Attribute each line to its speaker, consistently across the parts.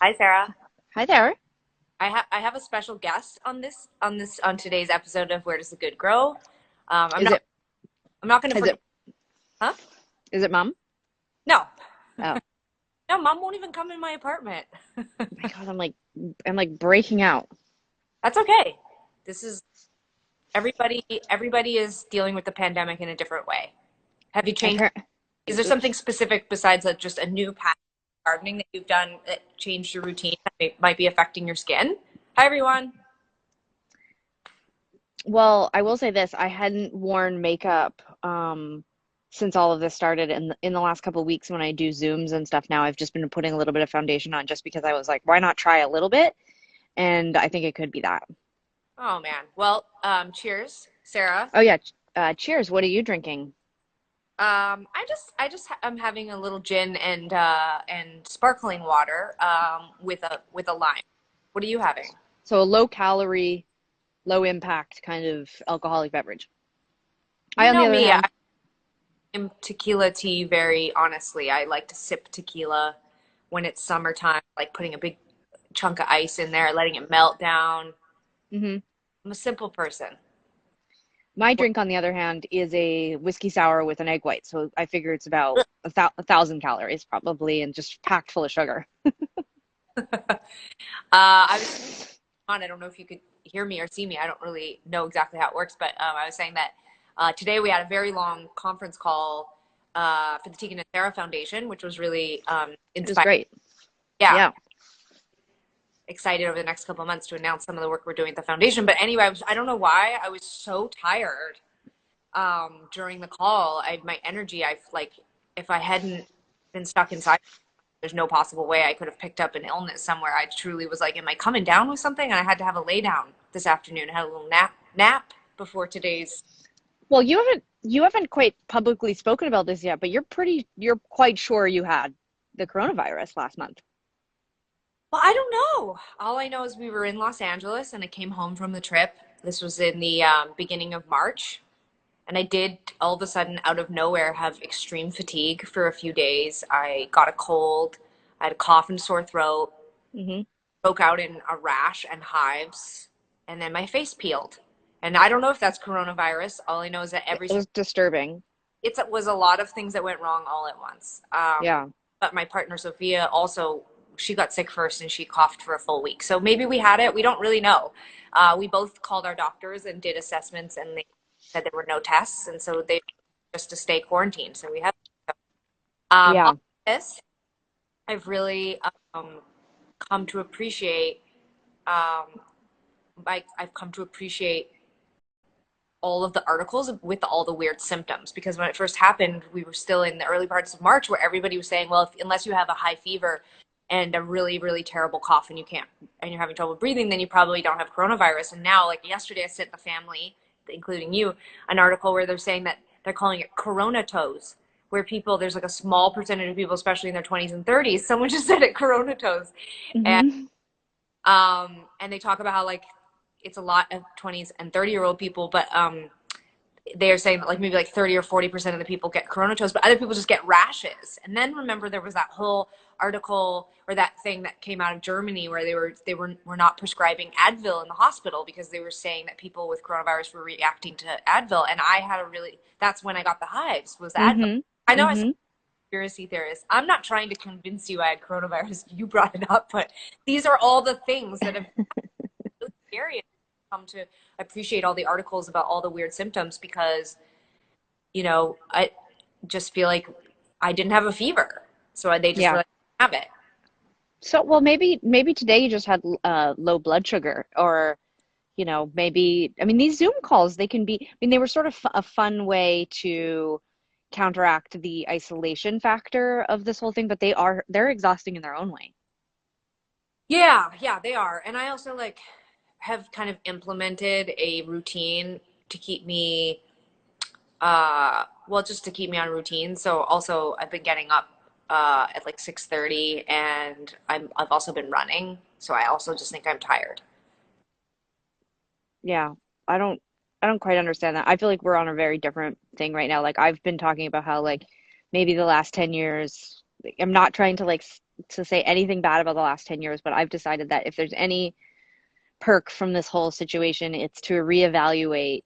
Speaker 1: Hi, Sarah.
Speaker 2: Hi there.
Speaker 1: I have a special guest on today's episode of Where Does the Good Grow? I'm
Speaker 2: Is
Speaker 1: not
Speaker 2: it
Speaker 1: I'm not going to
Speaker 2: is
Speaker 1: forget,
Speaker 2: it
Speaker 1: huh?
Speaker 2: is it mom?
Speaker 1: No,
Speaker 2: Oh
Speaker 1: no, Mom won't even come in my apartment.
Speaker 2: my God, I'm like breaking out.
Speaker 1: That's okay. This is everybody. Everybody is dealing with the pandemic in a different way. Have you changed?
Speaker 2: Apparently,
Speaker 1: Is there something specific besides just a new pattern of gardening that you've done that changed your routine that might be affecting your skin? Hi, everyone.
Speaker 2: well, I will say this, I hadn't worn makeup since all of this started in the last couple of weeks when I do Zooms and stuff now. I've just been putting a little bit of foundation on just because I was like, why not try a little bit? And I think it could be that.
Speaker 1: Oh man. Well, cheers, Sarah.
Speaker 2: Oh yeah, cheers. What are you drinking?
Speaker 1: I'm having a little gin and sparkling water with a lime. What are you having?
Speaker 2: So a low calorie, low impact kind of alcoholic beverage. I,
Speaker 1: You
Speaker 2: on the
Speaker 1: know
Speaker 2: other
Speaker 1: me,
Speaker 2: hand,
Speaker 1: I'm tequila tea very honestly. I like to sip tequila when it's summertime, like putting a big chunk of ice in there, letting it melt down.
Speaker 2: mhm.
Speaker 1: I'm a simple person.
Speaker 2: My drink, on the other hand, is a whiskey sour with an egg white. So I figure it's about a thousand calories probably and just packed full of sugar.
Speaker 1: I was on. I don't know if you could hear me or see me. I don't really know exactly how it works, but I was saying that today we had a very long conference call for the Tegan and Sarah Foundation, which was really
Speaker 2: It was
Speaker 1: inspiring.
Speaker 2: great.
Speaker 1: Yeah,
Speaker 2: Yeah.
Speaker 1: excited over the next couple of months to announce some of the work we're doing at the foundation. But anyway, I don't know why I was so tired during the call. My energy, I like, if I hadn't been stuck inside, there's no possible way I could have picked up an illness somewhere. I truly was like, am I coming down with something? And I had to have a lay down this afternoon. I had a little nap before today's.
Speaker 2: Well, you haven't quite publicly spoken about this yet, but you're quite sure you had the coronavirus last month.
Speaker 1: Well, I don't know. All I know is we were in Los Angeles and I came home from the trip. This was in the beginning of March. And I did all of a sudden, out of nowhere, have extreme fatigue for a few days. I got a cold. I had a cough and sore throat,
Speaker 2: Hmm.
Speaker 1: broke out in a rash and hives, and then my face peeled. And I don't know if that's coronavirus. All I know is that
Speaker 2: It was disturbing.
Speaker 1: it was a lot of things that went wrong all at once.
Speaker 2: Yeah.
Speaker 1: But my partner Sophia also, she got sick first and she coughed for a full week. So maybe we had it. We don't really know. We both called our doctors and did assessments, and they said there were no tests, and so they just to stay quarantined. So we have all
Speaker 2: Yeah.
Speaker 1: this. I've really come to appreciate. Um, I've come to appreciate all of the articles with all the weird symptoms, because when it first happened, we were still in the early parts of March where everybody was saying, well, unless you have a high fever and a really, really terrible cough and you're having trouble breathing, then you probably don't have coronavirus. And now, like yesterday, I sent the family, including you, an article where they're saying that they're calling it coronatose, where there's like a small percentage of people, especially in their 20s and 30s, someone just said it coronatose. And
Speaker 2: Hmm.
Speaker 1: and they talk about how like it's a lot of 20s and 30-year-old people, but they're saying that like maybe like 30 or 40% of the people get coronatose, but other people just get rashes. And then remember there was that whole article or that thing that came out of Germany where were not prescribing Advil in the hospital because they were saying that people with coronavirus were reacting to Advil. And I had a really that's when I got the hives was the Advil.
Speaker 2: Hmm.
Speaker 1: I know I said
Speaker 2: Hmm.
Speaker 1: conspiracy theorist. I'm not trying to convince you I had coronavirus. You brought it up, but these are all the things that have really scary. Come to appreciate all the articles about all the weird symptoms because I just feel like I didn't have a fever, so they just
Speaker 2: Yeah.
Speaker 1: were like, have it.
Speaker 2: So, well, maybe today you just had low blood sugar, or maybe, I mean, these Zoom calls, they can be, I mean, they were sort of a fun way to counteract the isolation factor of this whole thing, but they're exhausting in their own way.
Speaker 1: Yeah, yeah, they are. And I also like have kind of implemented a routine to keep me well, just to keep me on routine. So also I've been getting up at like 6:30 and I've also been running. So I also just think I'm tired.
Speaker 2: Yeah. I don't I don't quite understand that. I feel like we're on a very different thing right now. Like I've been talking about how like maybe the last 10 years, like, I'm not trying to like to say anything bad about the last 10 years, but I've decided that if there's any perk from this whole situation, it's to reevaluate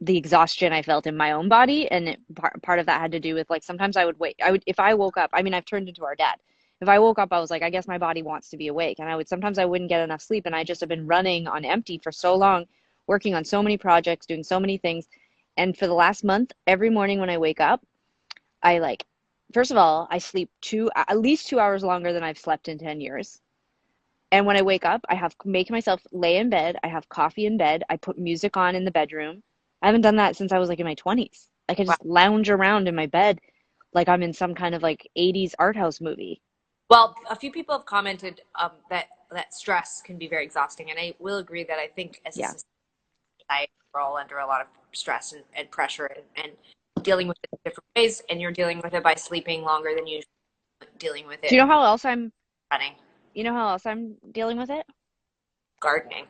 Speaker 2: the exhaustion I felt in my own body. And part of that had to do with like sometimes I would wait. I would, if I woke up, I mean, I've turned into our dad. If I woke up, I was like, I guess my body wants to be awake. And I would sometimes I wouldn't get enough sleep. And I just have been running on empty for so long, working on so many projects, doing so many things. And for the last month, every morning when I wake up, I like, first of all, I sleep at least 2 hours longer than I've slept in 10 years. And when I wake up, I have make myself lay in bed. I have coffee in bed. I put music on in the bedroom. I haven't done that since I was like in my 20s. Like I
Speaker 1: Wow.
Speaker 2: just lounge around in my bed like I'm in some kind of like 80s art house movie.
Speaker 1: Well, a few people have commented that stress can be very exhausting, and I will agree that I think as a
Speaker 2: Yeah.
Speaker 1: society, we're all under a lot of stress and pressure and dealing with it in different ways, and you're dealing with it by sleeping longer than usual, dealing with
Speaker 2: Do
Speaker 1: it
Speaker 2: you know how else I'm,
Speaker 1: running,
Speaker 2: you know how else I'm dealing with it?
Speaker 1: gardening.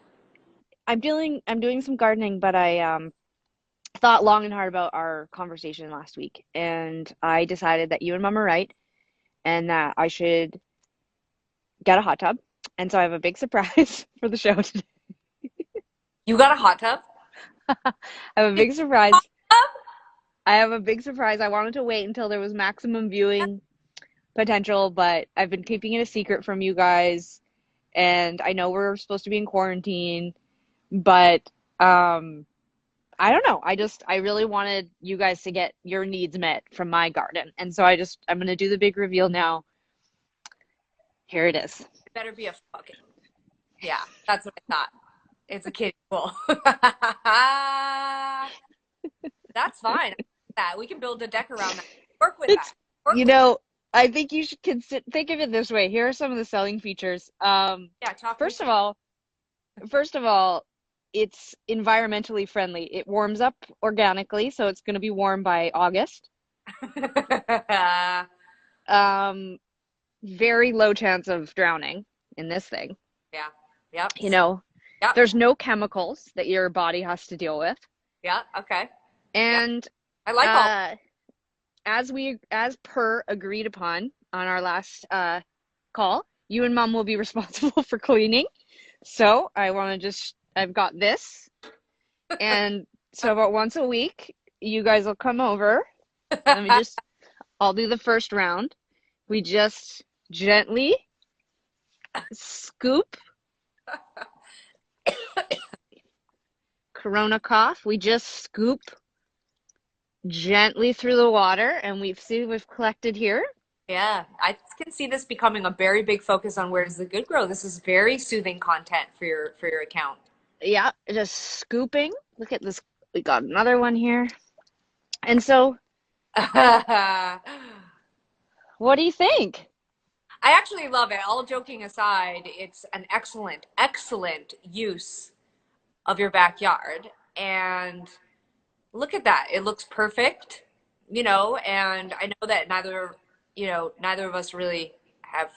Speaker 2: I'm doing some gardening, but I thought long and hard about our conversation last week, and I decided that you and Mom are right, and that I should get a hot tub. And so I have a big surprise for the show today.
Speaker 1: You got a hot tub?
Speaker 2: I have a big surprise. I have a big surprise. I wanted to wait until there was maximum viewing potential, but I've been keeping it a secret from you guys. And I know we're supposed to be in quarantine, but um, I don't know. I really wanted you guys to get your needs met from my garden. And so I'm going to do the big reveal now. Here it is.
Speaker 1: It better be a fucking, yeah, that's what I thought. It's a kiddie pool. That's fine. That we can build a deck around that. Work with that.
Speaker 2: It's,
Speaker 1: Work
Speaker 2: you
Speaker 1: with
Speaker 2: know, I think you should consider, think of it this way. Here are some of the selling features.
Speaker 1: yeah, talk me
Speaker 2: First of all, first of all, it's environmentally friendly. It warms up organically, so it's going to be warm by August.
Speaker 1: through.
Speaker 2: Um, very low chance of drowning in this thing.
Speaker 1: Yeah. Yep.
Speaker 2: You know,
Speaker 1: Yep.
Speaker 2: there's no chemicals that your body has to deal with.
Speaker 1: Yeah. Okay. Yeah.
Speaker 2: And
Speaker 1: I like all.
Speaker 2: uh, as per agreed upon on our last call, you and Mom will be responsible for cleaning. So I want to I've got this. And so about once a week, you guys will come over. Let me just, I'll do the first round. We just gently scoop Corona cough. We just scoop gently through the water, and we've collected here.
Speaker 1: Yeah, I can see this becoming a very big focus on Where's the Good Grow. This is very soothing content for your account.
Speaker 2: Yeah, just scooping. Look at this. We got another one here. And so,
Speaker 1: I
Speaker 2: what do you think?
Speaker 1: actually love it. All joking aside, it's an excellent, excellent use of your backyard. And look at that. It looks perfect, and I know that neither of us really have,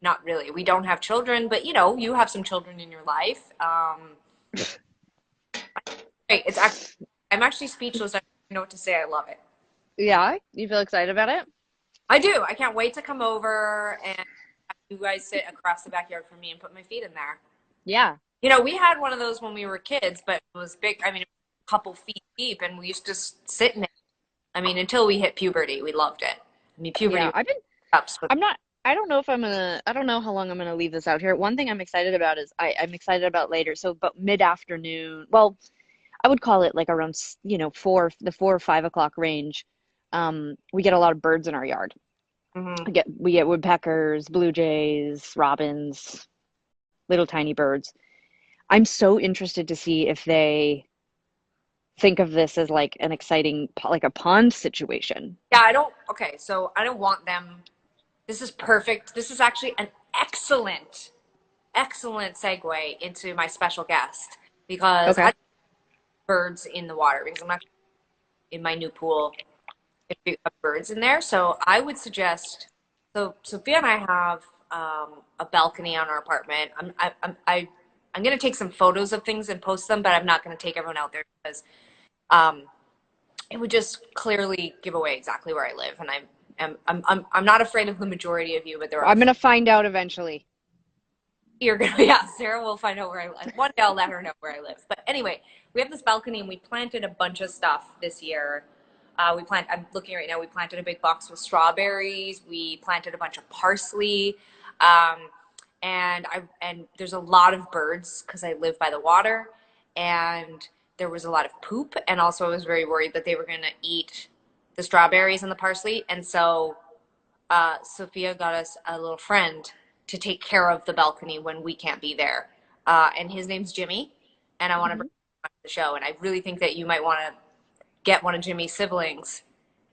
Speaker 1: not really, we don't have children, but you have some children in your life. Great. I'm actually speechless. I don't know what to say. I love it.
Speaker 2: Yeah, you feel excited about it?
Speaker 1: I do. I can't wait to come over and have you guys sit across the backyard from me and put my feet in there.
Speaker 2: Yeah.
Speaker 1: We had one of those when we were kids, but it was big. I mean, it was a couple feet deep, and we used to sit in it. I mean, until we hit puberty, we loved it. I mean, puberty
Speaker 2: Yeah,
Speaker 1: was ups, but
Speaker 2: I'm not, I don't know if I don't know how long I'm gonna leave this out here. One thing I'm excited about is I'm excited about later. So, about mid-afternoon, well, I would call it like around, 4 or 5 o'clock range. We get a lot of birds in our yard.
Speaker 1: mhm.
Speaker 2: We get woodpeckers, blue jays, robins, little tiny birds. I'm so interested to see if they think of this as like an exciting, like a pond situation.
Speaker 1: Yeah, okay, so I don't want them. This is perfect. This is actually an excellent, excellent segue into my special guest because I
Speaker 2: Okay.
Speaker 1: have birds in the water because I'm actually in my new pool. If have birds in there. So I would suggest. So Sophia and I have a balcony on our apartment. I'm gonna take some photos of things and post them, but I'm not gonna take everyone out there because um, it would just clearly give away exactly where I live, and I'm not afraid of the majority of you, but there are
Speaker 2: I'm
Speaker 1: a few.
Speaker 2: gonna find out eventually.
Speaker 1: You're gonna, yeah, Sarah will find out where I live. One day I'll let her know where I live. But anyway, we have this balcony and we planted a bunch of stuff this year. I'm looking right now, we planted a big box with strawberries. We planted a bunch of parsley. Um, and there's a lot of birds because I live by the water. And there was a lot of poop. And also I was very worried that they were going to eat the strawberries and the parsley. And so Sophia got us a little friend to take care of the balcony when we can't be there. And his name's Jimmy, and I want to bring
Speaker 2: Mhm.
Speaker 1: him on the show. And I really think that you might want to get one of Jimmy's siblings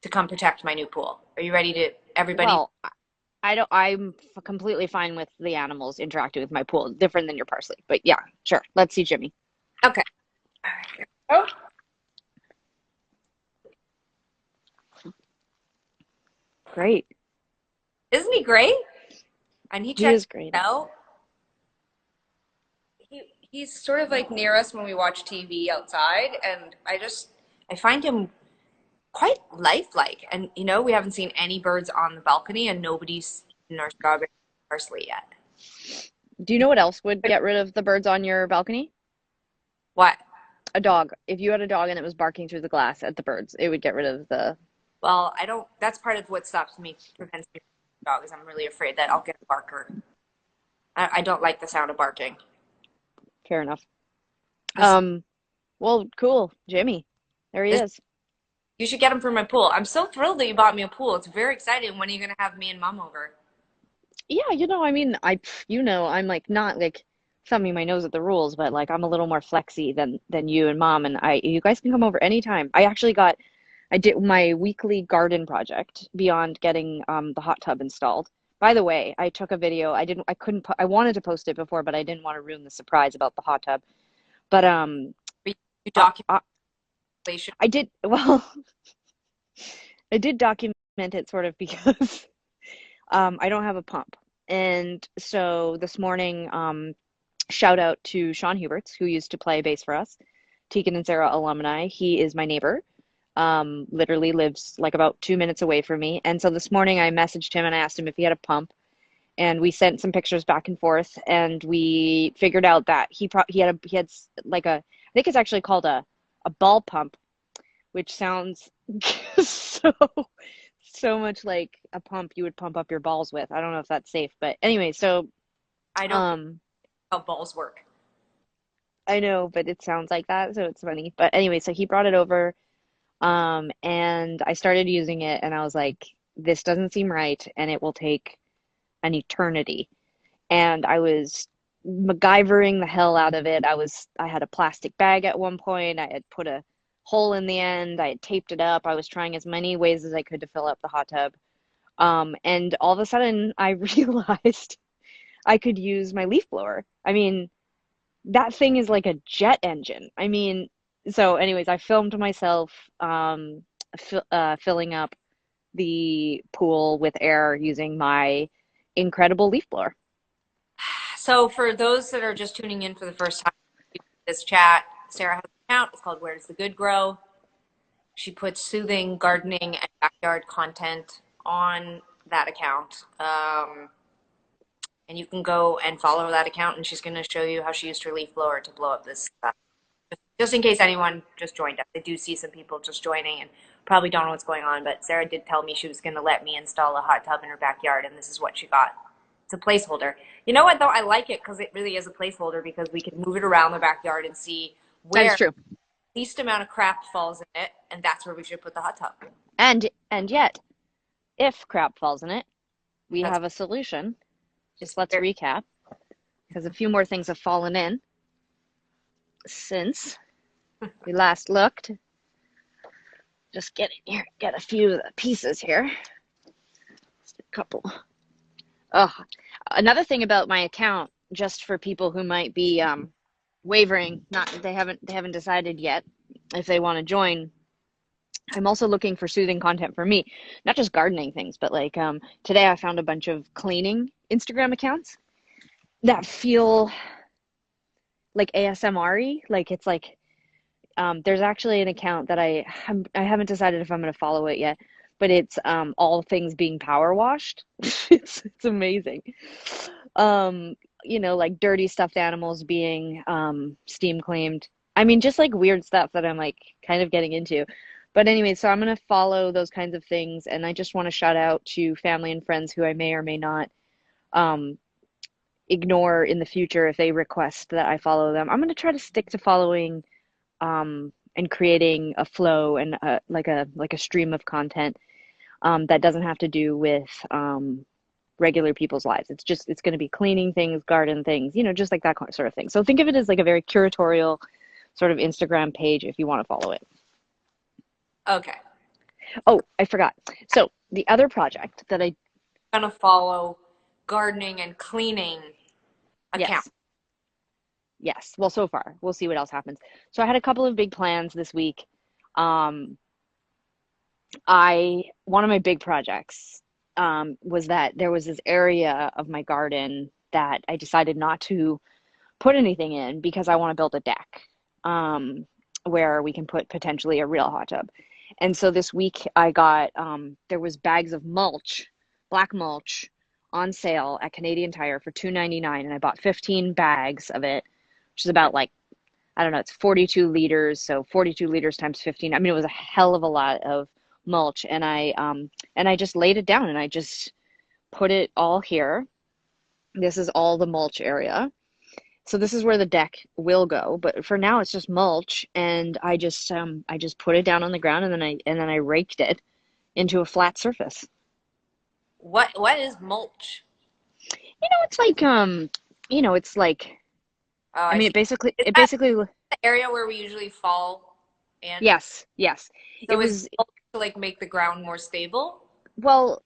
Speaker 1: to come protect my new pool. Are you ready to, everybody?
Speaker 2: Well, I don't. Completely fine with the animals interacting with my pool. Different than your parsley, but yeah, sure. Let's see Jimmy.
Speaker 1: Okay. All right. Here we go.
Speaker 2: Great.
Speaker 1: Isn't he great? And he
Speaker 2: He
Speaker 1: checked
Speaker 2: is great.
Speaker 1: it out. He's sort of like near us when we watch TV outside, and I find him quite lifelike. And we haven't seen any birds on the balcony, and nobody's seen our strawberry parsley yet.
Speaker 2: Do you know what else would get rid of the birds on your balcony?
Speaker 1: What?
Speaker 2: A dog. If you had a dog and it was barking through the glass at the birds, it would get rid of the.
Speaker 1: Well, I don't. That's part of what stops me, prevents me from dogs. I'm really afraid that I'll get a barker. I don't like the sound of barking.
Speaker 2: Fair enough.
Speaker 1: This,
Speaker 2: Um, well, cool. Jimmy. There he
Speaker 1: this,
Speaker 2: is.
Speaker 1: you should get him for my pool. I'm so thrilled that you bought me a pool. It's very exciting. When are you gonna have me and Mom over?
Speaker 2: Yeah, I mean, I'm like not like thumbing my nose at the rules, but like I'm a little more flexy than you and Mom, and you guys can come over anytime. I did my weekly garden project beyond getting the hot tub installed. By the way, I took a video. I couldn't, I wanted to post it before, but I didn't want to ruin the surprise about the hot tub. But
Speaker 1: But you
Speaker 2: I,
Speaker 1: document
Speaker 2: I,
Speaker 1: installation.
Speaker 2: I did, well, I did document it sort of because I don't have a pump. And so this morning, shout out to Sean Huberts, who used to play bass for us, Tegan and Sarah alumni. He is my neighbor, literally lives like about 2 minutes away from me. And so this morning I messaged him and I asked him if he had a pump. And we sent some pictures back and forth, and we figured out that he had like a, I think it's actually called a ball pump, which sounds so so much like a pump you would pump up your balls with. I don't know if that's safe, but anyway, so
Speaker 1: I don't think
Speaker 2: um
Speaker 1: how balls work.
Speaker 2: I know, but it sounds like that, so it's funny. But anyway, so he brought it over, and I started using it, and I was like, this doesn't seem right, and it will take an eternity. And I was MacGyvering the hell out of it. I had a plastic bag at one point. I had put a hole in the end. I had taped it up. I was trying as many ways as I could to fill up the hot tub. And all of a sudden, I realized I could use my leaf blower. I mean, that thing is like a jet engine. I mean, so anyways, I filmed myself filling up the pool with air using my incredible leaf blower.
Speaker 1: So for those that are just tuning in for the first time, this chat, Sarah has an account. It's called Where Does the Good Grow? She puts soothing gardening and backyard content on that account. And you can go and follow that account, and she's going to show you how she used her leaf blower to blow up this stuff. Just in case anyone just joined us. I do see some people just joining and probably don't know what's going on, but Sarah did tell me she was going to let me install a hot tub in her backyard, and this is what she got. It's a placeholder. You know what, though? I like it because it really is a placeholder because we can move it around the backyard and see
Speaker 2: That is
Speaker 1: where
Speaker 2: true.
Speaker 1: the least amount of crap falls in it, and that's where we should put the hot tub.
Speaker 2: And yet, if crap falls in it, we
Speaker 1: That's
Speaker 2: have a solution.
Speaker 1: it's
Speaker 2: Just let's
Speaker 1: very,
Speaker 2: recap because a few more things have fallen in since we last looked. Just get a few of the pieces here. Just a couple. Oh, another thing about my account, just for people who might be wavering, not they haven't decided yet if they want to join. I'm also looking for soothing content for me, not just gardening things, but like today I found a bunch of cleaning Instagram accounts that feel like ASMR-y. Like it's like there's actually an account that I haven't decided if I'm going to follow it yet, but it's all things being power washed. It's amazing. Um, like dirty stuffed animals being steam claimed. I mean, just like weird stuff that I'm like kind of getting into. But anyway, so I'm gonna follow those kinds of things, and I just want to shout out to family and friends who I may or may not um ignore in the future if they request that I follow them. I'm gonna try to stick to following and creating a flow and like a stream of content that doesn't have to do with regular people's lives. It's going to be cleaning things, garden things, just like that sort of thing. So think of it as like a very curatorial sort of Instagram page if you want to follow it.
Speaker 1: Okay.
Speaker 2: Oh, I forgot. So the other project that I
Speaker 1: I'm gonna follow gardening and cleaning account.
Speaker 2: yes, yes. Well, so far we'll see what else happens. So I had a couple of big plans this week. Um, I one of my big projects was that there was this area of my garden that I decided not to put anything in because I want to build a deck where we can put potentially a real hot tub. And so this week I got there was bags of mulch, black mulch, on sale at Canadian Tire for $2.99, and I bought 15 bags of it, which is about like I don't know, it's 42 liters, so 42 liters times 15. I mean, it was a hell of a lot of mulch, and I just laid it down and I just put it all here. This is all the mulch area. So this is where the deck will go, but for now it's just mulch, and I just put it down on the ground, and then I raked it into a flat surface.
Speaker 1: What is mulch?
Speaker 2: It's like it's like
Speaker 1: Oh,
Speaker 2: I
Speaker 1: I
Speaker 2: mean
Speaker 1: see. Is
Speaker 2: it
Speaker 1: that
Speaker 2: basically
Speaker 1: the area where we usually fall in?
Speaker 2: yes, yes. It
Speaker 1: So is
Speaker 2: was
Speaker 1: mulch to like make the ground more stable?
Speaker 2: Well,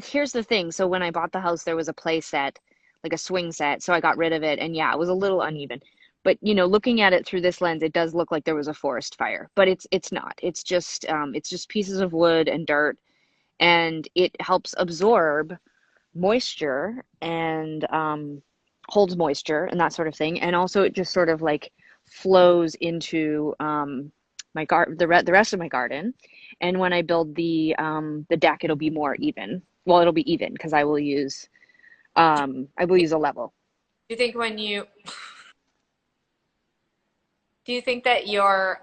Speaker 2: here's the thing. So when I bought the house, there was a play set, like a swing set. So I got rid of it, and yeah, it was a little uneven. But looking at it through this lens, it does look like there was a forest fire, but it's not. It's just pieces of wood and dirt, and it helps absorb moisture and holds moisture and that sort of thing. And also, it just sort of like flows into my the rest of my garden. And when I build the deck, it'll be more even. Well, it'll be even because I will use a level.
Speaker 1: Do you think do you think that you're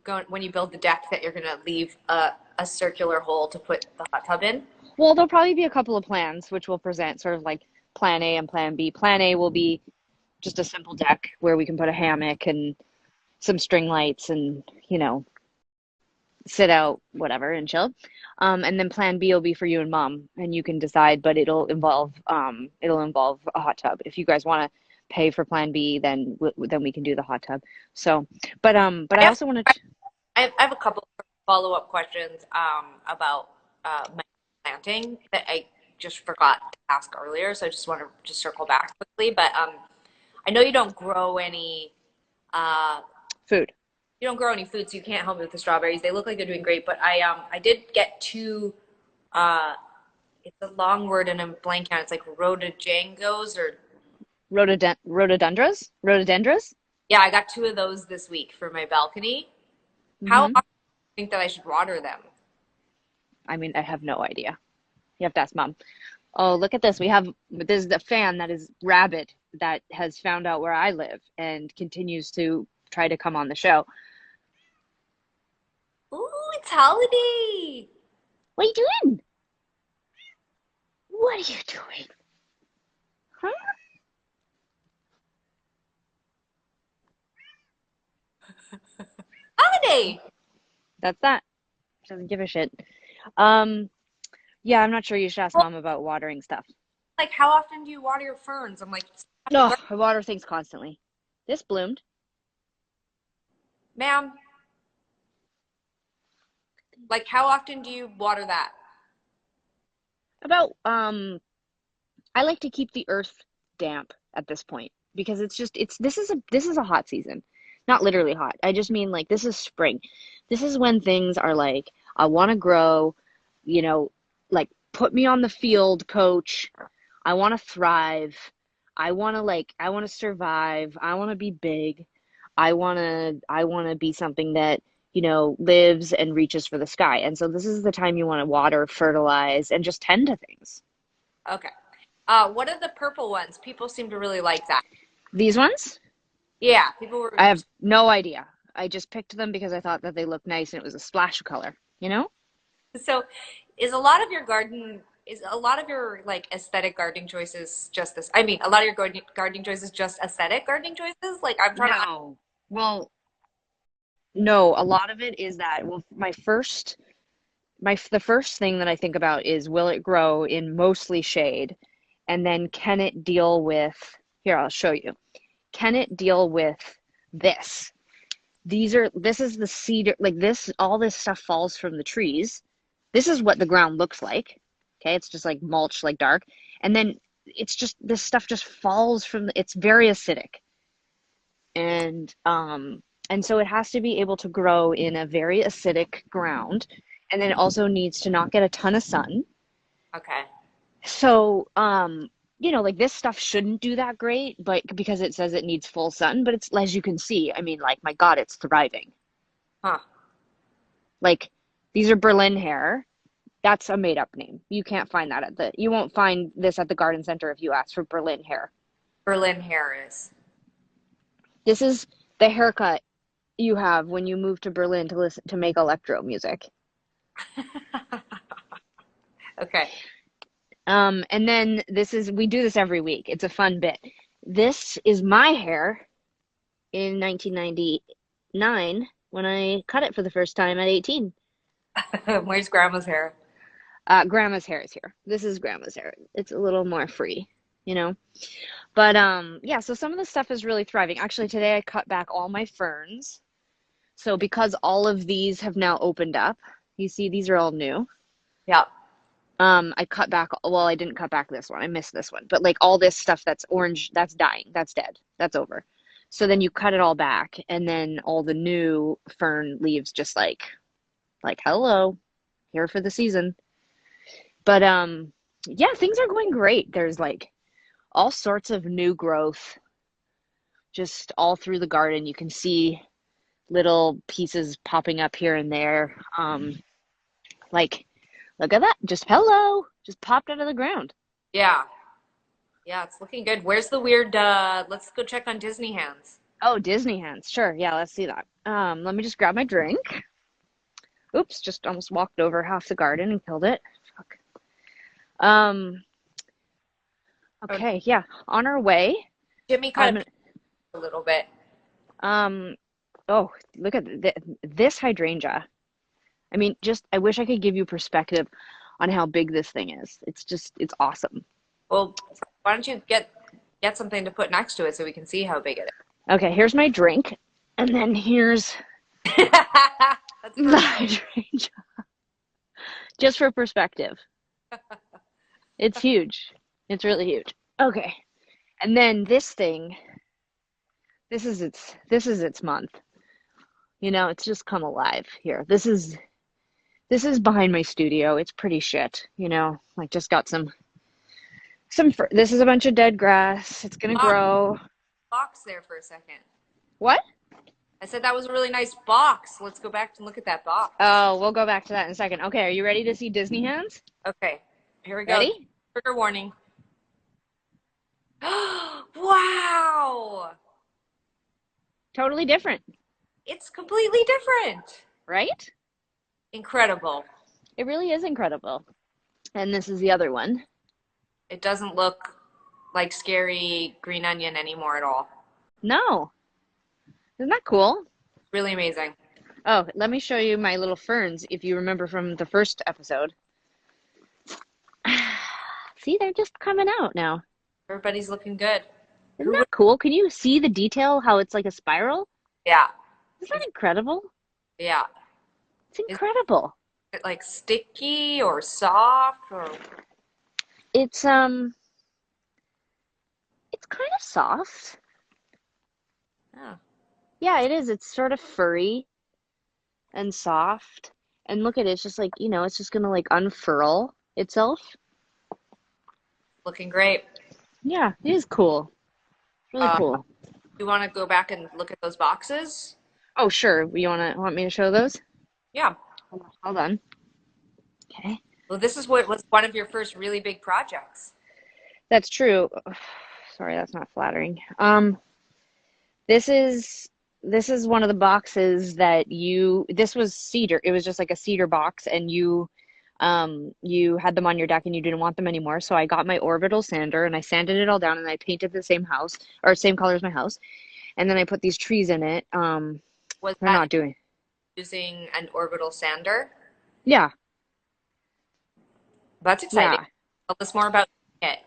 Speaker 1: going when you build the deck that you're gonna leave a circular hole to put the hot tub in?
Speaker 2: Well, there'll probably be a couple of plans which will present sort of like plan A and plan B. Plan A will be just a simple deck where we can put a hammock and some string lights and sit out, whatever, and chill. And then plan B will be for you and mom, and you can decide, but it'll involve a hot tub. If you guys want to pay for plan B, then we can do the hot tub. So, but
Speaker 1: I
Speaker 2: I
Speaker 1: have
Speaker 2: also wanted to,
Speaker 1: I have a couple of follow-up questions about my planting that I just forgot to ask earlier, so I just want to just circle back quickly. But I know uh,
Speaker 2: food.
Speaker 1: you don't grow any food, so you can't help me with the strawberries. They look like they're doing great, but I did get two. Uh, it's a long word and I'm blank on it. It's like rhododendrons or
Speaker 2: Rhododendras.
Speaker 1: yeah, I got two of those this week for my balcony. How
Speaker 2: Hmm.
Speaker 1: often do you think that I should water them?
Speaker 2: I mean, I have no idea. You have to ask mom. Oh, look at this. There's the fan that is rabid that has found out where I live and continues to try to come on the show.
Speaker 1: Ooh, it's holiday.
Speaker 2: What are you doing? What are you doing? Huh?
Speaker 1: Holiday.
Speaker 2: That's that. She doesn't give a shit. Um, yeah, I'm not sure you should ask
Speaker 1: Well,
Speaker 2: mom about watering stuff.
Speaker 1: like how often do you water your ferns? I'm like,
Speaker 2: Oh, I water things constantly. This bloomed.
Speaker 1: ma'am, like how often do you water that?
Speaker 2: About I like to keep the earth damp at this point because it's this is a hot season. Not literally hot. I just mean like this is spring. This is when things are like I want to grow, you know, like put me on the field, coach. I want to thrive. I want to survive. I want to be big. I want to be something that lives and reaches for the sky. And so this is the time you want to water, fertilize, and just tend to things.
Speaker 1: Okay. What are the purple ones? People seem to really like that.
Speaker 2: These ones,
Speaker 1: Yeah, people were.
Speaker 2: I have no idea. I just picked them because I thought that they looked nice and it was a splash of color, you know?
Speaker 1: So, is a lot of your like aesthetic gardening choices just this? I mean, a lot of your gardening choices just aesthetic gardening choices? Like I'm trying to.
Speaker 2: No. Well, no, a lot of it is that, well, the first thing that I think about is will it grow in mostly shade? And then can it deal with, here, I'll show you. Can it deal with this? This is the cedar, like this, all this stuff falls from the trees. This is what the ground looks like. Okay, it's just like mulch, like dark. And then it's just, this stuff just falls from, it's very acidic. And so it has to be able to grow in a very acidic ground. And then it also needs to not get a ton of sun.
Speaker 1: Okay.
Speaker 2: So, like this stuff shouldn't do that great, but because it says it needs full sun, but it's, as you can see, I mean, like, my God, it's thriving.
Speaker 1: Huh.
Speaker 2: Like, these are Berlin hair. That's a made up name. You can't find that you won't find this at the garden center if you ask for Berlin hair.
Speaker 1: Berlin Harris.
Speaker 2: This is the haircut you have when you move to Berlin to make electro music.
Speaker 1: Okay.
Speaker 2: And then we do this every week. It's a fun bit. This is my hair in 1999 when I cut it for the first time at 18.
Speaker 1: Where's grandma's hair?
Speaker 2: Grandma's hair is here. This is grandma's hair. It's a little more free, you know? But yeah, so some of the stuff is really thriving. Actually, today I cut back all my ferns. So because all of these have now opened up, you see these are all new.
Speaker 1: Yeah.
Speaker 2: I cut back, well, I didn't cut back this one. I missed this one. But like all this stuff that's orange, that's dying. That's dead. That's over. So then you cut it all back and then all the new fern leaves just like hello, here for the season. But yeah, things are going great. There's like all sorts of new growth just all through the garden. You can see little pieces popping up here and there. Like look at that. Just hello. Just popped out of the ground.
Speaker 1: Yeah. Yeah, it's looking good. Where's the weird let's go check on Disney hands.
Speaker 2: Oh, Disney hands. Sure. Yeah, let's see that. Let me just grab my drink. Oops, just almost walked over half the garden and killed it. Fuck.
Speaker 1: Oh,
Speaker 2: Okay, yeah. On our way.
Speaker 1: Jimmy kind
Speaker 2: I'm
Speaker 1: of a little bit.
Speaker 2: um oh, look at this hydrangea. I mean, just I wish I could give you perspective on how big this thing is. It's awesome.
Speaker 1: Well, why don't you get something to put next to it so we can see how big it
Speaker 2: Okay, here's my drink, and then here's
Speaker 1: is? That's
Speaker 2: the
Speaker 1: perfect.
Speaker 2: hydrangea. Just for perspective. It's huge. It's really huge. Okay. And then this thing, this is its month. It's just come alive here. This is behind my studio. It's pretty shit, like just got this is a bunch of dead grass. It's gonna
Speaker 1: Box,
Speaker 2: grow.
Speaker 1: box there for a second.
Speaker 2: What?
Speaker 1: I said that was a really nice box. Let's go back and look at that box.
Speaker 2: Oh, we'll go back to that in a second. Okay, are you ready to see Disney hands?
Speaker 1: Okay, here we go.
Speaker 2: Ready?
Speaker 1: Trigger warning. Wow!
Speaker 2: Totally different,
Speaker 1: It's completely different.
Speaker 2: right?
Speaker 1: Incredible.
Speaker 2: It really is incredible. And this is the other one.
Speaker 1: It doesn't look like scary green onion anymore at all.
Speaker 2: No. Isn't that cool?
Speaker 1: Really amazing.
Speaker 2: Oh, let me show you my little ferns if you remember from the first episode. See, they're just coming out now.
Speaker 1: Everybody's looking good.
Speaker 2: Isn't
Speaker 1: Who
Speaker 2: that
Speaker 1: would,
Speaker 2: cool? Can you see the detail, how it's like a spiral?
Speaker 1: yeah,
Speaker 2: Isn't that incredible?
Speaker 1: yeah.
Speaker 2: It's
Speaker 1: Is
Speaker 2: incredible.
Speaker 1: it like sticky or soft or
Speaker 2: It's it's kind of soft.
Speaker 1: oh,
Speaker 2: Yeah, it is. It's sort of furry and soft. And look at it, it's just like, it's just gonna like unfurl itself.
Speaker 1: looking great.
Speaker 2: Yeah, it is cool. Really
Speaker 1: Uh,
Speaker 2: cool.
Speaker 1: you want to go back and look at those boxes?
Speaker 2: Oh, sure. You want me to show those?
Speaker 1: Yeah.
Speaker 2: Hold on. Okay.
Speaker 1: Well, this is what was one of your first really big projects.
Speaker 2: That's true. Sorry, that's not flattering. This is this is one of the boxes that this was cedar. It was just like a cedar box and you had them on your deck and you didn't want them anymore. So I got my orbital sander and I sanded it all down and I painted the same house or same color as my house. And then I put these trees in it.
Speaker 1: Was
Speaker 2: They're
Speaker 1: that
Speaker 2: not doing.
Speaker 1: using an orbital sander?
Speaker 2: Yeah.
Speaker 1: That's exciting.
Speaker 2: Yeah.
Speaker 1: Tell us more about it.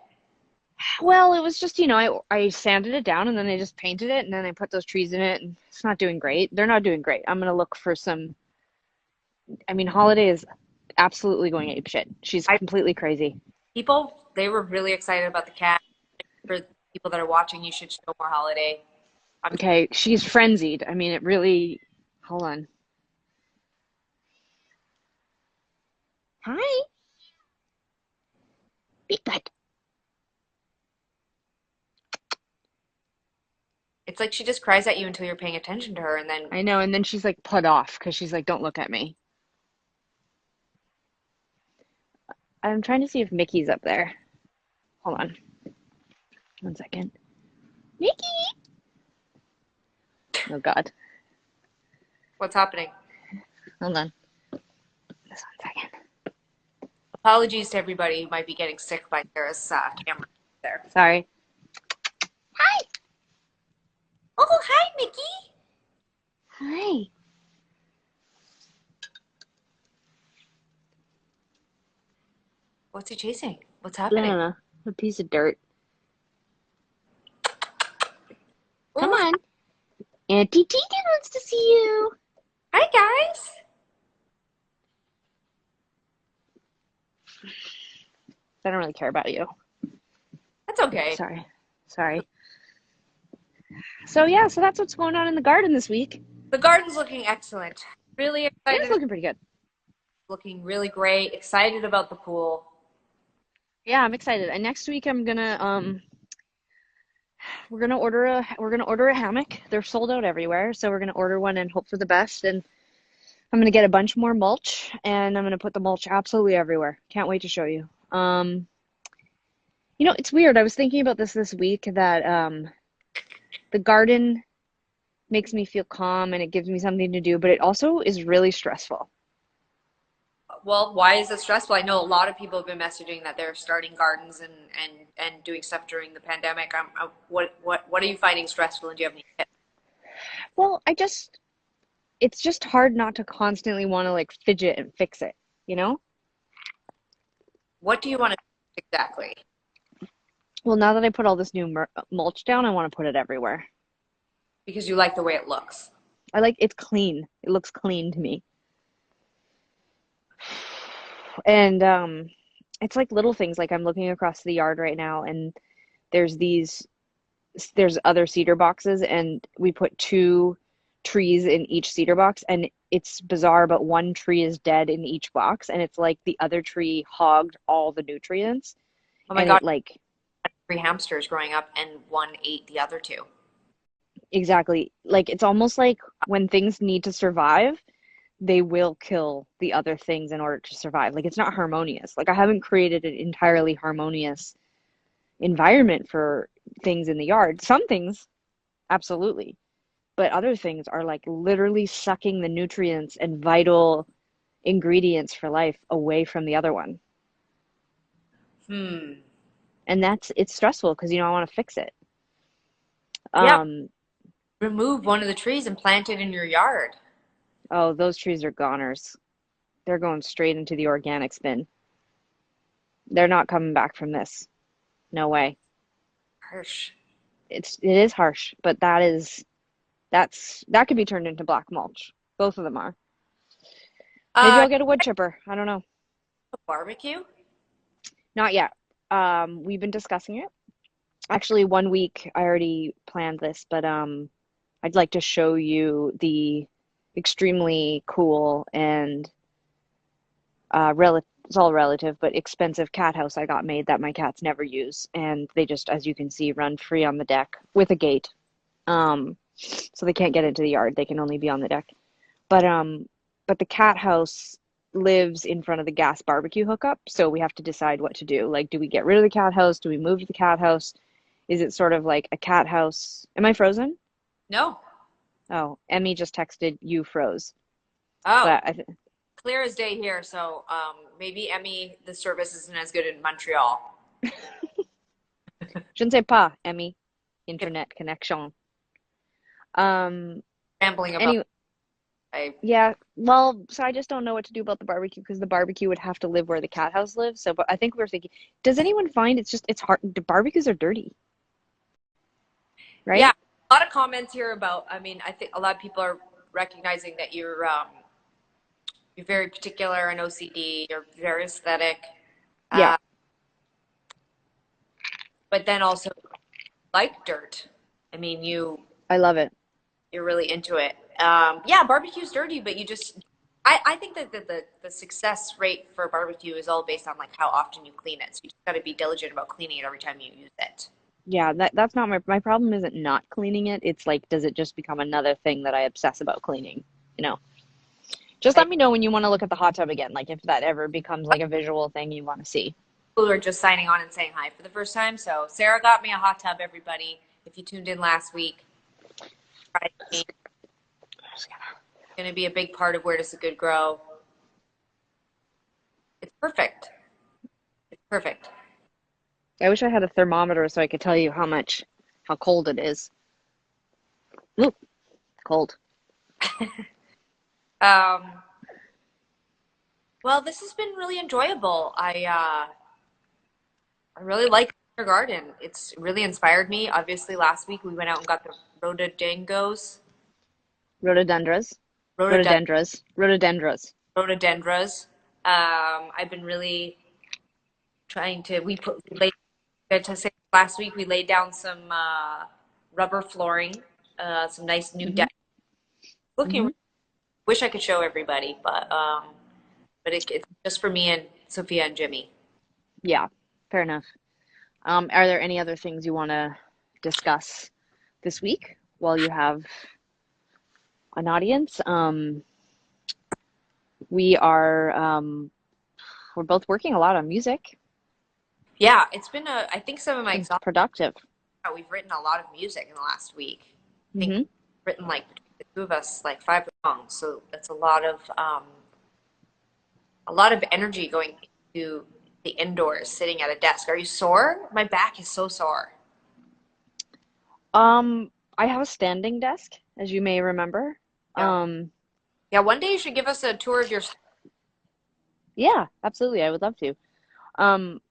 Speaker 2: Well, it was just, I sanded it down and then I just painted it and then I put those trees in it and it's not doing great. They're not doing great. I'm gonna look for some. I mean, Holiday is absolutely going ape shit. She's
Speaker 1: I
Speaker 2: completely crazy.
Speaker 1: People they were really excited about the cat. For people that are watching, you should show more Holiday. I'm
Speaker 2: Okay, she's frenzied. I mean, it really. Hold on. Hi, be good.
Speaker 1: It's like she just cries at you until you're paying attention to her, and then
Speaker 2: I know, and then she's like put off because she's like, "Don't look at me." I'm trying to see if Mickey's up there. Hold on, 1 second. Mickey. Oh God.
Speaker 1: what's happening?
Speaker 2: Hold on. Just 1 second.
Speaker 1: Apologies to everybody who might be getting sick by Sarah's camera there.
Speaker 2: Sorry.
Speaker 1: Oh, hi, Mickey.
Speaker 2: Hi.
Speaker 1: What's he chasing? What's
Speaker 2: I don't
Speaker 1: happening?
Speaker 2: know. A piece of dirt. Come
Speaker 1: Oh,
Speaker 2: on. Auntie Tegan wants to see you.
Speaker 1: hi, guys.
Speaker 2: I don't really care about you.
Speaker 1: That's okay.
Speaker 2: Sorry. Sorry. So yeah, so that's what's going on in the garden this week.
Speaker 1: The garden's looking excellent. Really
Speaker 2: It is
Speaker 1: excited.
Speaker 2: looking pretty good.
Speaker 1: Looking really great. Excited about the pool.
Speaker 2: Yeah, I'm excited. And next week I'm gonna we're gonna order a hammock. They're sold out everywhere, so we're gonna order one and hope for the best. And I'm gonna get a bunch more mulch, and I'm gonna put the mulch absolutely everywhere. Can't wait to show you. It's weird. I was thinking about this week that the garden makes me feel calm and it gives me something to do, but it also is really stressful.
Speaker 1: Well, why is it stressful? I know a lot of people have been messaging that they're starting gardens and doing stuff during the pandemic. What are you finding stressful, and do you have any tips?
Speaker 2: Well, it's just hard not to constantly want to like fidget and fix it, you know?
Speaker 1: What do you want to do exactly?
Speaker 2: Well, now that I put all this new mulch down, I want to put it everywhere.
Speaker 1: Because you like the way it looks.
Speaker 2: I like it's clean. It looks clean to me. And it's like little things like I'm looking across the yard right now and there's these there's other cedar boxes and we put two trees in each cedar box and it's bizarre but one tree is dead in each box and it's like the other tree hogged all the nutrients
Speaker 1: Oh my
Speaker 2: and
Speaker 1: God,
Speaker 2: it like
Speaker 1: 3 hamsters growing up, and one ate the other two.
Speaker 2: exactly like it's almost like when things need to survive they will kill the other things in order to survive. Like it's not harmonious. Like I haven't created an entirely harmonious environment for things in the yard. Some things, absolutely. But other things are like literally sucking the nutrients and vital ingredients for life away from the other one.
Speaker 1: Hmm.
Speaker 2: And it's stressful because I want to fix it.
Speaker 1: Yeah.
Speaker 2: Um,
Speaker 1: Remove one of the trees and plant it in your yard.
Speaker 2: oh, those trees are goners. They're going straight into the organics bin. They're not coming back from this. No way.
Speaker 1: Harsh.
Speaker 2: It is harsh, but that could be turned into black mulch. Both of them are. Maybe
Speaker 1: Uh,
Speaker 2: I'll get a wood chipper. I don't know.
Speaker 1: barbecue.
Speaker 2: Not yet. We've been discussing it. Actually, 1 week I already planned this, but I'd like to show you the extremely cool and it's all relative, but expensive cat house I got made that my cats never use, and they just, as you can see, run free on the deck with a gate. so they can't get into the yard. They can only be on the deck. But but the cat house lives in front of the gas barbecue hookup, so we have to decide what to do. Like, do we get rid of the cat house? Do we move to the cat house? Is it sort of like a cat house? Am I frozen?
Speaker 1: No.
Speaker 2: Oh, Emmy just texted you froze.
Speaker 1: Oh,
Speaker 2: But I th
Speaker 1: clear as day here. So maybe Emmy, the service isn't as good in Montreal.
Speaker 2: je ne sais pas, Emmy. Internet connection. Um,
Speaker 1: Rambling about.
Speaker 2: anyway,
Speaker 1: I
Speaker 2: yeah, well, so I just don't know what to do about the barbecue because the barbecue would have to live where the cat house lives. So, but I think we were thinking, does anyone find it's hard? The barbecues are dirty,
Speaker 1: Yeah,
Speaker 2: right?
Speaker 1: a lot of comments here about. I mean, I think a lot of people are recognizing that you're very particular and OCD. You're very aesthetic,
Speaker 2: Yeah,
Speaker 1: uh, but then also like dirt. I mean,
Speaker 2: I love it.
Speaker 1: you're really into it. Yeah, barbecue's dirty, but you just. I think that the success rate for barbecue is all based on like how often you clean it. So you just got to be diligent about cleaning it every time you use it.
Speaker 2: Yeah, that's not my problem isn't not cleaning it. It's like, does it just become another thing that I obsess about cleaning? You know, just
Speaker 1: I,
Speaker 2: let me know when you want to look at the hot tub again, like if that ever becomes like a visual thing you want to see.
Speaker 1: People are just signing on and saying hi for the first time. So Sarah got me a hot tub. Everybody, if you tuned in last week, it's going to be a big part of Where Does the Good Grow. It's perfect. It's perfect.
Speaker 2: I wish I had a thermometer so I could tell you how cold it is. Ooh, cold.
Speaker 1: Um, well, this has been really enjoyable. I really like your garden. It's really inspired me. Obviously, last week we went out and got the rhododendros,
Speaker 2: Rhododendras,
Speaker 1: rhododend
Speaker 2: rhododendras.
Speaker 1: rhododendras. I've been really trying to. We laid to say last week we laid down some rubber flooring, some nice new
Speaker 2: Hmm.
Speaker 1: deck. Looking,
Speaker 2: Hmm.
Speaker 1: wish I could show everybody, but it's just for me and Sophia and Jimmy.
Speaker 2: Yeah, fair enough. Are there any other things you want to discuss this week while you have an audience? We are we're both working a lot on music.
Speaker 1: Yeah, it's been a. I think some of my
Speaker 2: Been
Speaker 1: exhaustion.
Speaker 2: productive.
Speaker 1: We've written a lot of music in the last week. I think
Speaker 2: Hmm.
Speaker 1: we've written like between the two of us like 5 songs, so that's a lot of energy going into the indoors, sitting at a desk. Are you sore? My back is so sore.
Speaker 2: I have a standing desk, as you may remember.
Speaker 1: Yeah,
Speaker 2: Um,
Speaker 1: yeah. One day you should give us a tour of your.
Speaker 2: yeah, absolutely. I would love to.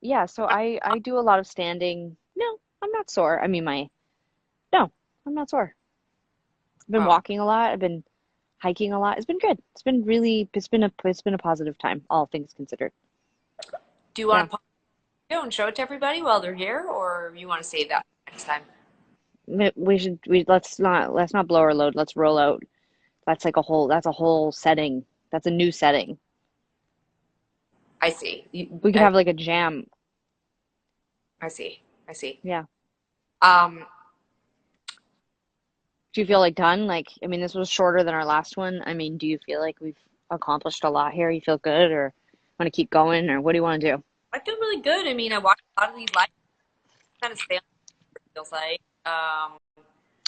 Speaker 2: Yeah, so I do a lot of standing. No, I'm not sore. I mean, my no, I'm not sore. I've been
Speaker 1: Oh,
Speaker 2: walking a lot. I've been hiking a lot. It's been good. It's been a positive time, all things considered.
Speaker 1: do you
Speaker 2: Yeah.
Speaker 1: want to pause the video and show it to everybody while they're here, or you want to save that next time?
Speaker 2: We let's not blow our load. Let's roll out. That's a whole setting. That's a new setting.
Speaker 1: I see.
Speaker 2: We could have like a jam.
Speaker 1: I see. I see.
Speaker 2: Yeah.
Speaker 1: Um,
Speaker 2: Do you feel like done? Like, I mean, this was shorter than our last one. I mean, do you feel like we've accomplished a lot here? You feel good or want to keep going or what do you want to do?
Speaker 1: I feel really good. I mean, I watched a lot of these live kind of stay on, it feels like.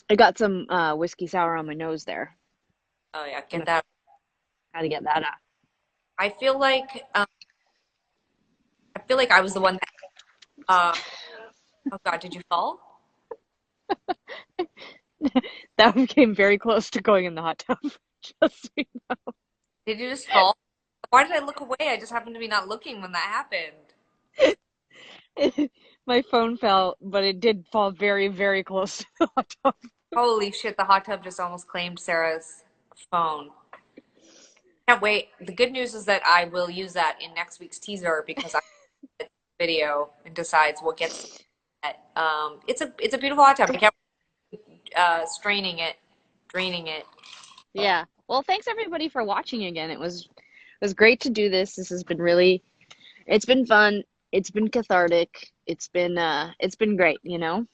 Speaker 2: I got some whiskey sour on my nose there.
Speaker 1: Oh yeah,
Speaker 2: I'm
Speaker 1: get
Speaker 2: gonna
Speaker 1: that.
Speaker 2: gotta get that
Speaker 1: I feel like I feel like I was the one that. Oh God, did you fall?
Speaker 2: up. That came very close to going in the hot tub. Just so you
Speaker 1: Did you just fall? Why did I look away? I just happened to be not looking when that happened.
Speaker 2: know. My phone fell, but it did fall very, very close to the hot tub.
Speaker 1: Holy shit, the hot tub just almost claimed Sarah's phone. Can't wait. The good news is that I will use that in next week's teaser because I video and decides what gets it. It's a beautiful hot tub. I kept straining it, draining it.
Speaker 2: Yeah. Well, thanks everybody for watching again. It was great to do this. This has been really it's been fun. It's been cathartic. It's been great, you know?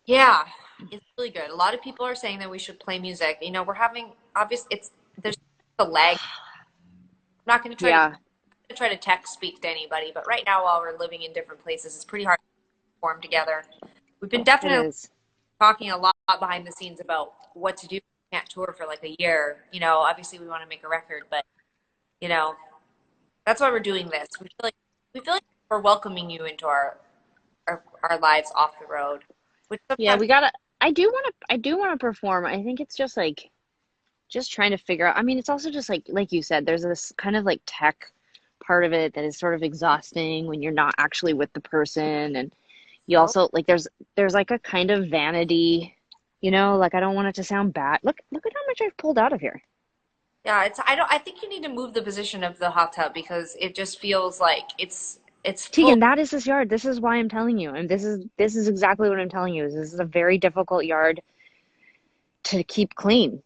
Speaker 1: Yeah, it's really good. A lot of people are saying that we should play music. You know, we're having obvious it's there's a lag. I'm not going
Speaker 2: Yeah,
Speaker 1: to try to text speak to anybody, but right now while we're living in different places, it's pretty hard to form together. We've been
Speaker 2: it
Speaker 1: definitely
Speaker 2: is.
Speaker 1: talking a lot behind the scenes about what to do. We can't tour for like a year. You know, obviously we want to make a record, but you know, that's why we're doing this. We feel like we're welcoming you into our lives off the road, which
Speaker 2: Yeah,
Speaker 1: sometimes
Speaker 2: we gotta. I do want to perform. I think it's just like just trying to figure out. I mean, it's also just like you said, there's this kind of like tech part of it that is sort of exhausting when you're not actually with the person, and you
Speaker 1: oh,
Speaker 2: also like there's like a kind of vanity, like I don't want it to sound bad. Look at how much I've pulled out of here.
Speaker 1: yeah, it's I think you need to move the position of the hot tub because it just feels like it's full.
Speaker 2: Tegan, that is this yard. This is why I'm telling you, and this is exactly what I'm telling you. Is this is a very difficult yard to keep clean.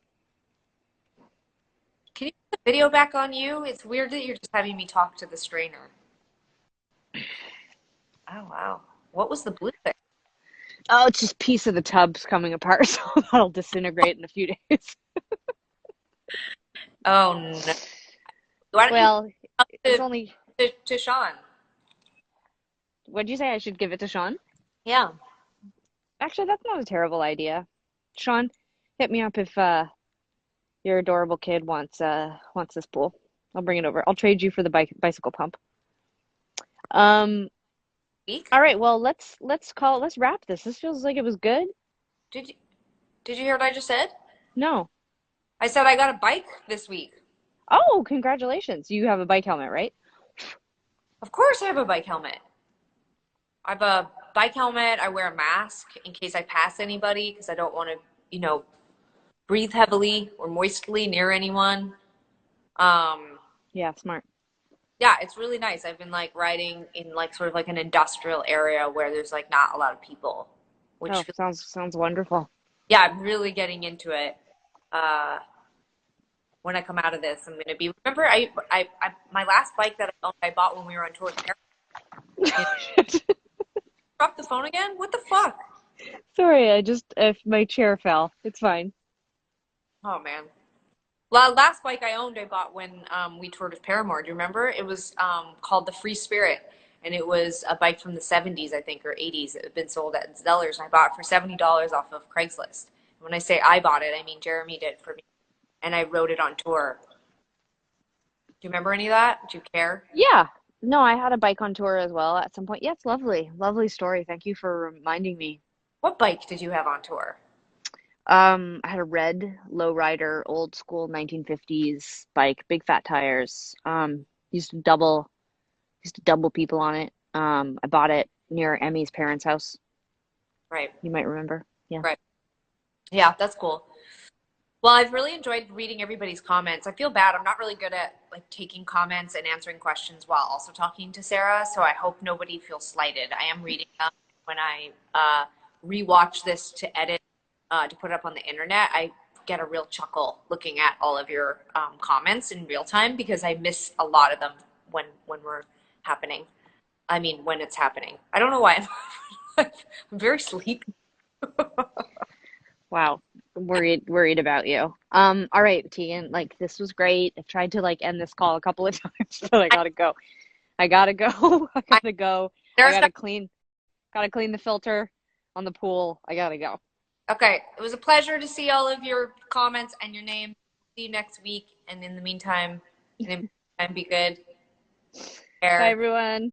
Speaker 1: Can you put the video back on you? It's weird that you're just having me talk to the strainer. Oh wow. What was the blue thing?
Speaker 2: Oh, it's just a piece of the tub's coming apart, so that'll disintegrate in a few days.
Speaker 1: Oh no. Why don't you
Speaker 2: Well,
Speaker 1: talk
Speaker 2: it's only.
Speaker 1: to Sean?
Speaker 2: What'd you say? I should give it to Sean?
Speaker 1: Yeah.
Speaker 2: Actually, that's not a terrible idea. Sean, hit me up if your adorable kid wants this pool. I'll bring it over. I'll trade you for the bicycle pump. Um,
Speaker 1: Week?
Speaker 2: all right, well, let's wrap this. This feels like it was good.
Speaker 1: Did you did you hear what I just said?
Speaker 2: No.
Speaker 1: I said I got a bike this week.
Speaker 2: Oh, congratulations. You have a bike helmet, right?
Speaker 1: Of course I have a bike helmet. I have a bike helmet. I wear a mask in case I pass anybody because I don't want to, you know, breathe heavily or moistly near anyone. Um,
Speaker 2: Yeah, smart.
Speaker 1: yeah, it's really nice. I've been like riding in like sort of like an industrial area where there's like not a lot of people, which
Speaker 2: Oh,
Speaker 1: feels,
Speaker 2: sounds wonderful.
Speaker 1: yeah, I'm really getting into it. Uh, when I come out of this, I'm gonna be. Remember, I my last bike that I owned, I bought when we were on tour. You know, drop the phone again? What the fuck?
Speaker 2: Sorry, I just if my chair fell. It's fine.
Speaker 1: Oh man. Well, last bike I owned, I bought when we toured with Paramore. Do you remember? It was called the Free Spirit, and it was a bike from the 70s, I think, or 80s. It had been sold at Zeller's, and I bought it for $70 off of Craigslist. When I say I bought it, I mean Jeremy did for me, and I rode it on tour. Do you remember any of that? Do you care?
Speaker 2: Yeah. No, I had a bike on tour as well at some point. Yeah, it's lovely. Lovely story. Thank you for reminding me.
Speaker 1: What bike did you have on tour?
Speaker 2: I had a red lowrider, old school 1950s bike, big fat tires. Used to double people on it. I bought it near Emmy's parents' house.
Speaker 1: Right,
Speaker 2: You might remember. Yeah.
Speaker 1: right. Yeah, that's cool. Well, I've really enjoyed reading everybody's comments. I feel bad. I'm not really good at like taking comments and answering questions while also talking to Sarah, so I hope nobody feels slighted. I am reading them when I rewatch this to edit to put it up on the internet. I get a real chuckle looking at all of your comments in real time because I miss a lot of them when we're happening. I mean, when it's happening. I don't know why I'm very sleepy.
Speaker 2: Wow. Worried about you. All right, Tegan, like this was great. I've tried to like end this call a couple of times, but I
Speaker 1: I,
Speaker 2: gotta go. I gotta go. I
Speaker 1: I,
Speaker 2: gotta go. I
Speaker 1: there's
Speaker 2: gotta clean the filter on the pool. I gotta go.
Speaker 1: Okay, it was a pleasure to see all of your comments and your name. See you next week. And in the meantime, be good.
Speaker 2: Bye,
Speaker 1: Care.
Speaker 2: everyone.